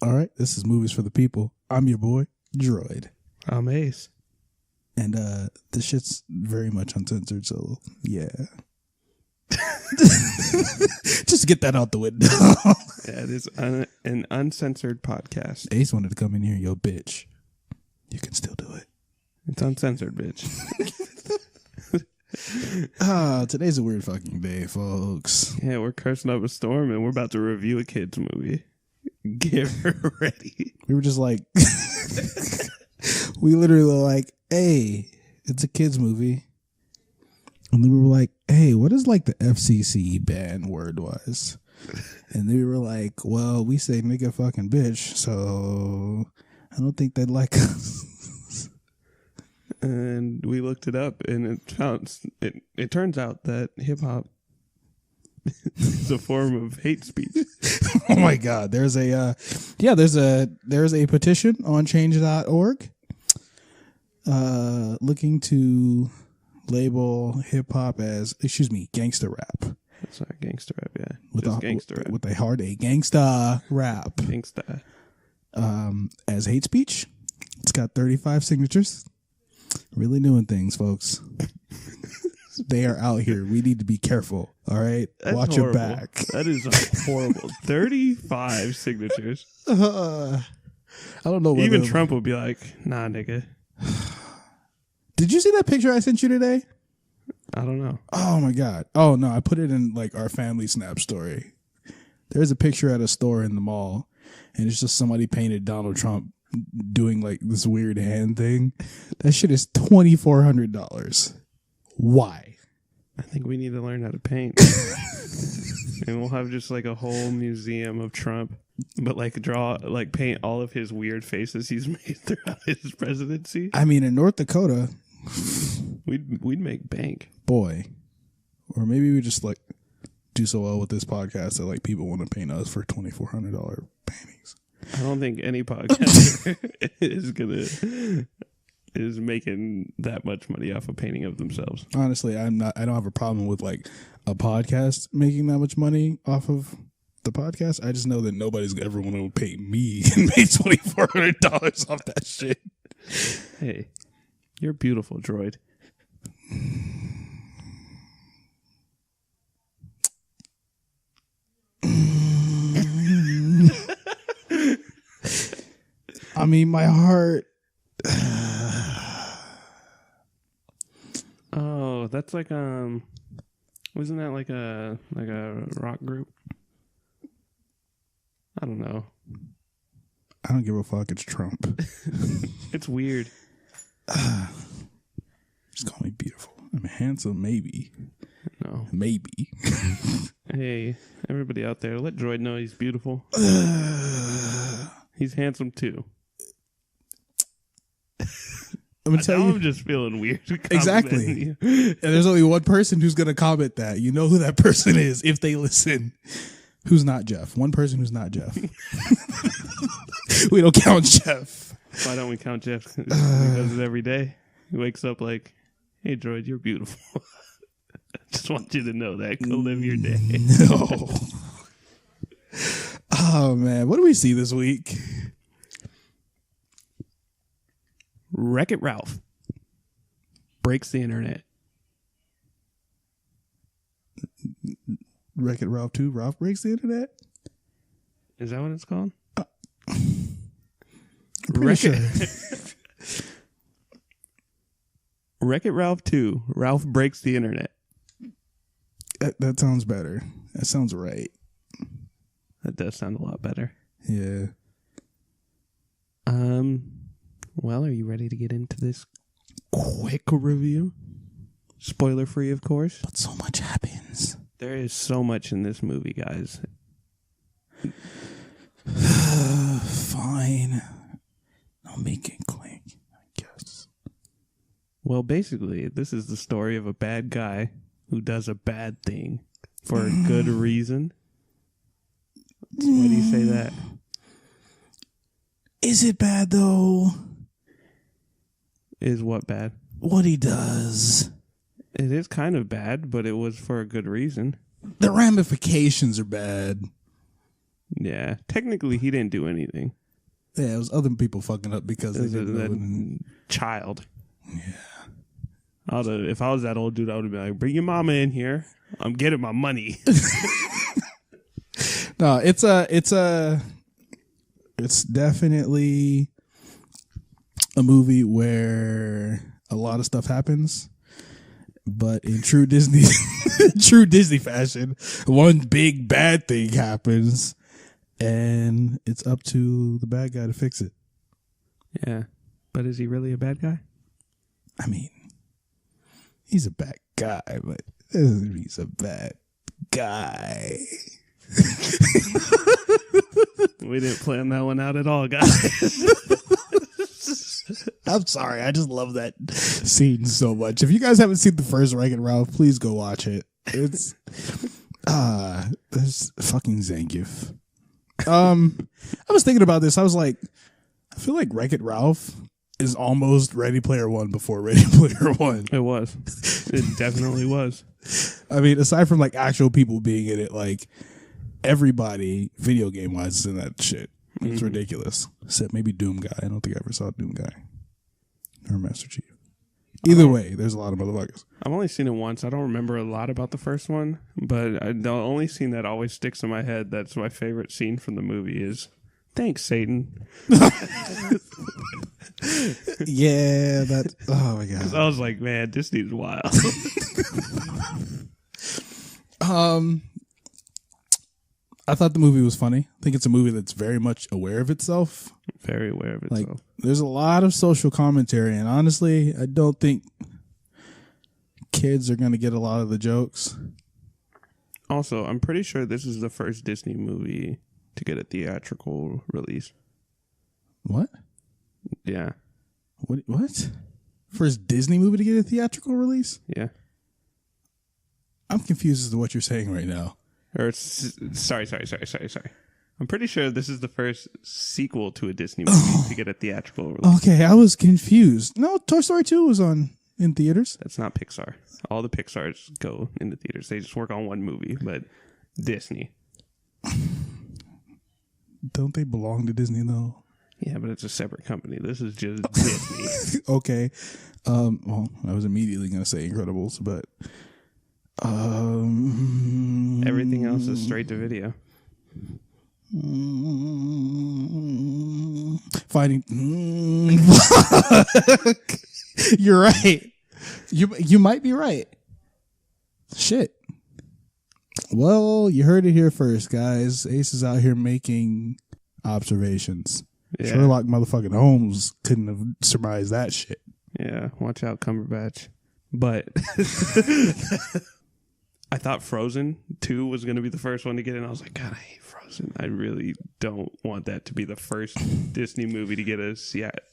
All right, this is Movies for the People. I'm your boy, Droid. I'm Ace. And this shit's very much uncensored, so yeah. Just get that out the window. Yeah, it is an uncensored podcast. Ace wanted to come in here, yo, bitch. You can still do it. It's uncensored, bitch. Today's a weird fucking day, folks. Yeah, we're cursing up a storm and we're about to review a kid's movie. Get ready. We were just like, we literally were like, hey, it's a kid's movie. And then we were like, hey, what is like the FCC ban word wise? And they were like, well, we say nigga fucking bitch, so I don't think they'd like us. And we looked it up, and it turns out that hip hop is a form of hate speech. Oh my God! There's a petition on change.org, looking to label hip hop as gangster rap. That's not gangster rap, yeah. With gangster rap. With a hard A, gangsta rap. Gangsta. As hate speech. It's got 35 signatures. Really doing things, folks. They are out here. We need to be careful. All right? That's Watch horrible. your back. That is horrible. 35 signatures. I don't know. Even Trump would be like, nah, nigga. Did you see that picture I sent you today? I don't know. Oh my God. Oh no, I put it in like our family snap story. There's a picture at a store in the mall, and it's just somebody painted Donald Trump doing like this weird hand thing. That shit is $2,400. Why? I think we need to learn how to paint. And we'll have just like a whole museum of Trump, but like paint all of his weird faces he's made throughout his presidency. I mean, in North Dakota, we'd make bank. Boy. Or maybe we just like do so well with this podcast that like people want to paint us for $2,400 paintings. I don't think any podcaster is making that much money off of painting of themselves. Honestly, I don't have a problem with like a podcast making that much money off of the podcast. I just know that nobody's ever want to pay me and make $2,400 off that shit. Hey, you're beautiful, droid. I mean, my heart. Oh, that's like wasn't that like a rock group? I don't know. I don't give a fuck. It's Trump. It's weird. Just call me beautiful. I'm handsome, maybe. No, maybe. Hey, everybody out there, let Droid know he's beautiful. He's handsome too. I'm gonna tell you. I'm just feeling weird. Exactly. And there's only one person who's gonna comment that. You know who that person is if they listen. Who's not Jeff? One person who's not Jeff. We don't count Jeff. Why don't we count Jeff? He does it every day. He wakes up like, "Hey, Droid, you're beautiful." Just want you to know that. Go live your day. No. Oh man, what do we see this week? Wreck-It Ralph breaks the internet. Wreck-It Ralph 2, Ralph breaks the internet? Is that what it's called? Wreck-It Ralph 2, Ralph breaks the internet. That sounds better. That sounds right. That does sound a lot better. Yeah. Well, are you ready to get into this quick review? Spoiler free, of course. But so much happens. There is so much in this movie, guys. Fine. I'll make it quick, I guess. Well, basically, this is the story of a bad guy who does a bad thing for a good reason. Why do you say that? Is it bad, though? Is what bad? What he does. It is kind of bad, but it was for a good reason. The ramifications are bad. Yeah, technically he didn't do anything. Yeah, it was other people fucking up because they didn't know. Child. Yeah. If I was that old dude, I would have been like, bring your mama in here. I'm getting my money. No, it's definitely a movie where a lot of stuff happens, but in true Disney fashion, one big bad thing happens, and it's up to the bad guy to fix it. Yeah, but is he really a bad guy? I mean, he's a bad guy, but he's a bad guy. We didn't plan that one out at all, guys. I'm sorry. I just love that scene so much. If you guys haven't seen the first Wreck-It Ralph, please go watch it. It's there's fucking Zangief. I was thinking about this. I was like, I feel like Wreck-It Ralph is almost Ready Player One before Ready Player One. It was. It definitely was. I mean, aside from like actual people being in it, like everybody video game wise is in that shit. It's ridiculous. Except maybe Doom Guy. I don't think I ever saw Doom Guy or Master Chief. Either way, there's a lot of motherfuckers. I've only seen it once. I don't remember a lot about the first one, but the only scene that always sticks in my head that's my favorite scene from the movie is, thanks, Satan. Yeah, that. Oh my god. I was like, man, this dude's wild. I thought the movie was funny. I think it's a movie that's very much aware of itself. Very aware of itself. Like, there's a lot of social commentary, and honestly, I don't think kids are going to get a lot of the jokes. Also, I'm pretty sure this is the first Disney movie to get a theatrical release. What? Yeah. What? First Disney movie to get a theatrical release? Yeah. I'm confused as to what you're saying right now. Sorry. I'm pretty sure this is the first sequel to a Disney movie to get a theatrical release. Okay, I was confused. No, Toy Story 2 was in theaters. That's not Pixar. All the Pixars go into theaters. They just work on one movie, but Disney. Don't they belong to Disney though? Yeah, but it's a separate company. This is just Disney. Okay. Well, I was immediately going to say Incredibles, but everything else is straight to video. Fighting. You're right. You might be right. Shit. Well, you heard it here first, guys. Ace is out here making observations. Yeah. Sherlock motherfucking Holmes couldn't have surmised that shit. Yeah, watch out, Cumberbatch. But I thought Frozen 2 was going to be the first one to get in. I was like, God, I hate Frozen. I really don't want that to be the first Disney movie to get a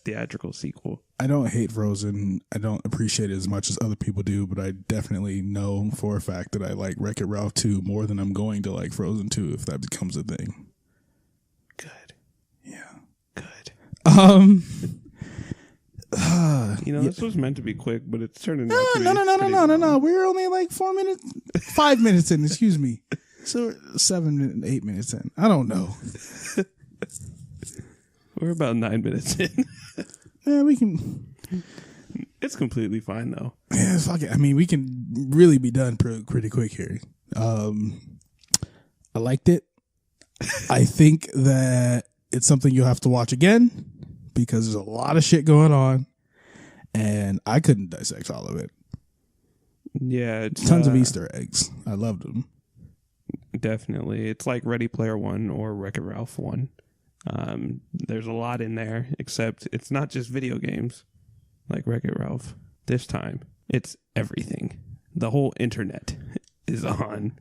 theatrical sequel. I don't hate Frozen. I don't appreciate it as much as other people do, but I definitely know for a fact that I like Wreck-It Ralph 2 more than I'm going to like Frozen 2 if that becomes a thing. Good. Yeah. Good. This was meant to be quick, but it's turning out to be No. We're only like 5 minutes in, excuse me. So 8 minutes in. I don't know. We're about 9 minutes in. Yeah, we can. It's completely fine, though. Yeah, fuck it. I mean, we can really be done pretty quick here. I liked it. I think that it's something you'll have to watch again because there's a lot of shit going on, and I couldn't dissect all of it. Yeah, it's tons of Easter eggs. I loved them. Definitely, it's like Ready Player One or Wreck-It Ralph 1. There's a lot in there, except it's not just video games like Wreck-It Ralph. This time, it's everything. The whole internet is on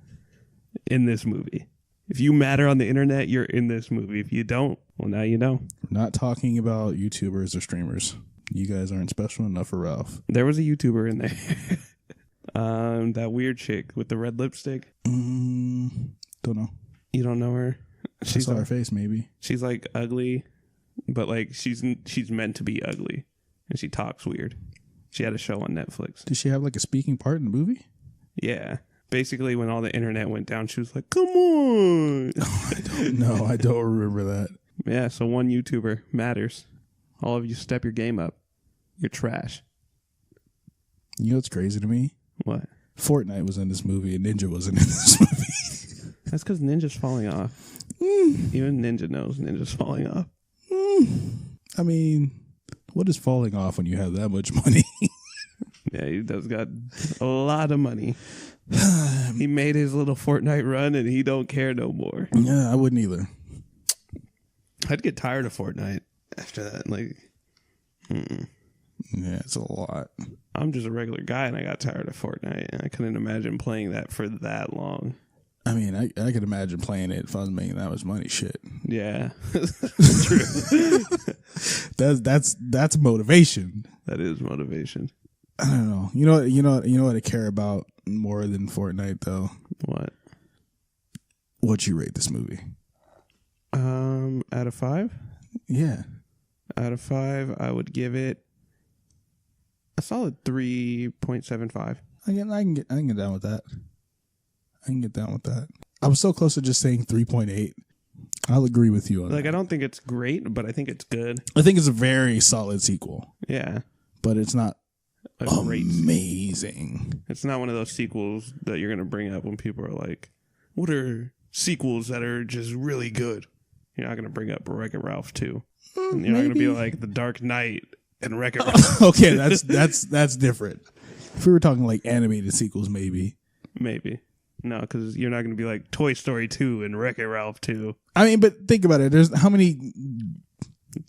in this movie. If you matter on the internet, you're in this movie. If you don't, well, now you know. We're not talking about YouTubers or streamers. You guys aren't special enough for Ralph. There was a YouTuber in there. That weird chick with the red lipstick. Don't know. You don't know her? I saw her face, maybe. She's like ugly, but like she's meant to be ugly, and she talks weird. She had a show on Netflix. Did she have like a speaking part in the movie? Yeah, Basically, when all the internet went down, she was like, "Come on." I don't remember that. Yeah, so one YouTuber matters. All of you step your game up. You're trash. You know what's crazy to me? What? Fortnite was in this movie and Ninja wasn't in this movie. That's because Ninja's falling off. Even Ninja knows Ninja's falling off. I mean, what is falling off when you have that much money? Yeah, he does got a lot of money. He made his little Fortnite run and he don't care no more. Yeah, I wouldn't either. I'd get tired of Fortnite after that. Like, yeah, it's a lot. I'm just a regular guy and I got tired of Fortnite. And I couldn't imagine playing that for that long. I mean, I could imagine playing it if I was making that much money. Shit. Yeah. True. That's motivation. That is motivation. I don't know. You know what I care about more than Fortnite though? What? What you rate this movie? Out of 5? Yeah. Out of 5, I would give it a solid 3.75. I can get down with that. I was so close to just saying 3.8. I'll agree with you on that. Like, I don't think it's great, but I think it's good. I think it's a very solid sequel. Yeah. But it's not Great. Amazing. It's not one of those sequels that you're going to bring up when people are like, what are sequels that are just really good? You're not going to bring up Wreck-It Ralph 2. And you're not going to be like The Dark Knight and Wreck-It Ralph. Okay, that's different. If we were talking like animated sequels, maybe. Maybe. No, because you're not going to be like Toy Story 2 and Wreck-It Ralph 2. I mean, but think about it. There's how many...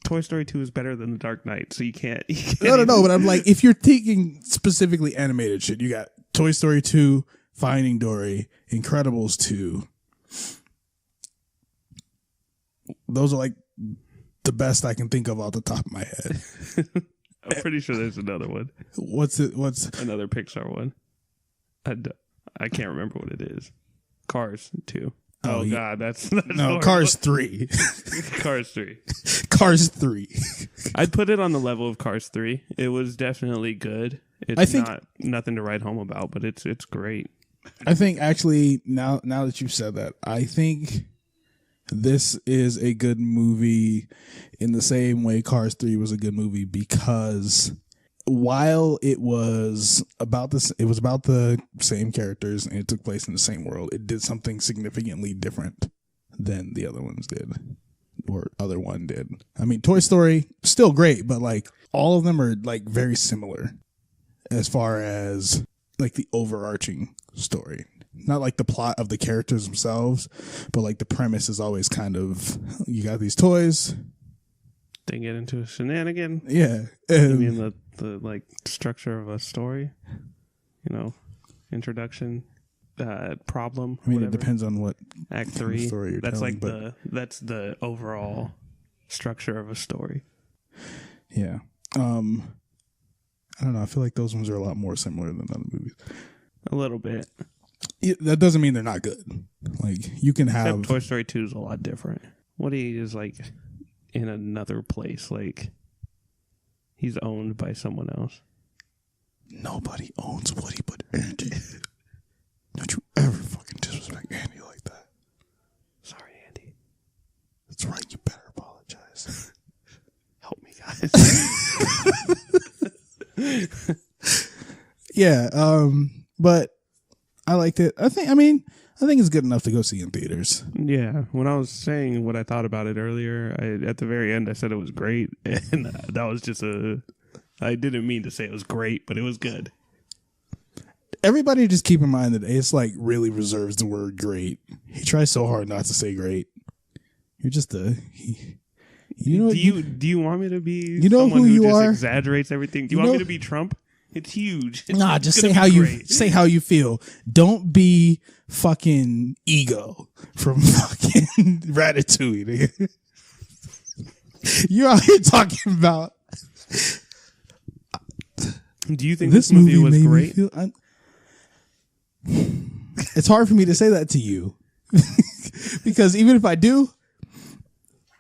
Toy Story 2 is better than The Dark Knight, so you can't No, but I'm like, if you're taking specifically animated shit, you got Toy Story 2, Finding Dory, Incredibles 2. Those are like the best I can think of off the top of my head. I'm pretty sure there's another one. What's another Pixar one? I can't remember what it is. Cars 2. Oh, God, that's no, horrible. Cars 3. Cars 3. Cars 3. I'd put it on the level of Cars 3. It was definitely good. It's not nothing to write home about, but it's great. I think actually now that you've said that, I think this is a good movie in the same way Cars 3 was a good movie, because while it was about the same characters and it took place in the same world, it did something significantly different than the other ones did, or other one did. I mean, Toy Story, still great, but like all of them are like very similar as far as like the overarching story. Not like the plot of the characters themselves, but like the premise is always kind of, you got these toys. They get into a shenanigan. Yeah. You mean the like structure of a story? You know, introduction, problem. I mean, whatever. It depends on what Act 3. Story you're that's telling, like that's the overall structure of a story. Yeah. I don't know. I feel like those ones are a lot more similar than other movies. A little bit. That doesn't mean they're not good. Like, you can have... Except Toy Story 2 is a lot different. Woody is like in another place. Like, he's owned by someone else. Nobody owns Woody but Andy. Don't you ever fucking disrespect Andy like that. Sorry, Andy. That's right. You better apologize. Help me, guys. Yeah. But I liked it. I think it's good enough to go see in theaters. Yeah. When I was saying what I thought about it earlier, at the very end, I said it was great. And that was just I didn't mean to say it was great, but it was good. Everybody just keep in mind that Ace like really reserves the word great. He tries so hard not to say great. You're just do you want me to be someone who you just are? Exaggerates everything? Do you want me to be Trump? It's huge. Nah, just say how you feel. Don't be fucking Ego from fucking Ratatouille, nigga. You're out here talking about. Do you think this movie was great? It's hard for me to say that to you because even if I do,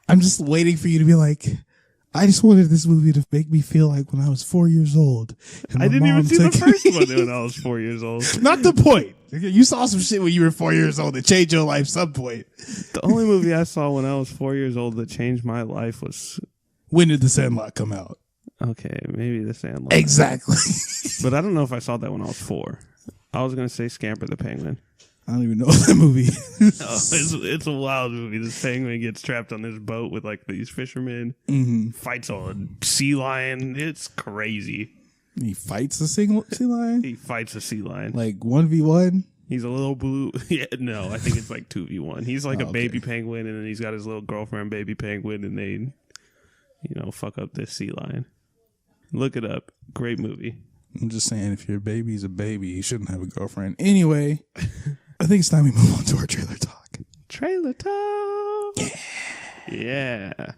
I'm just waiting for you to be like, I just wanted this movie to make me feel like when I was 4 years old. I didn't even see the first one when I was 4 years old. Not the point. You saw some shit when you were 4 years old that changed your life some point. The only movie I saw when I was 4 years old that changed my life was... When did The Sandlot come out? Okay, maybe The Sandlot. Exactly. But I don't know if I saw that when I was 4. I was going to say Scamper the Penguin. I don't even know that movie. It's a wild movie. This penguin gets trapped on this boat with like these fishermen. Fights a sea lion. It's crazy. He fights a sea lion? He fights a sea lion. Like 1v1? He's a little blue. Yeah, no, I think it's like 2v1. He's like a baby penguin, and then he's got his little girlfriend, baby penguin, and they, fuck up this sea lion. Look it up. Great movie. I'm just saying, if your baby's a baby, you shouldn't have a girlfriend. Anyway, I think it's time we move on to our trailer talk. Trailer talk. Yeah.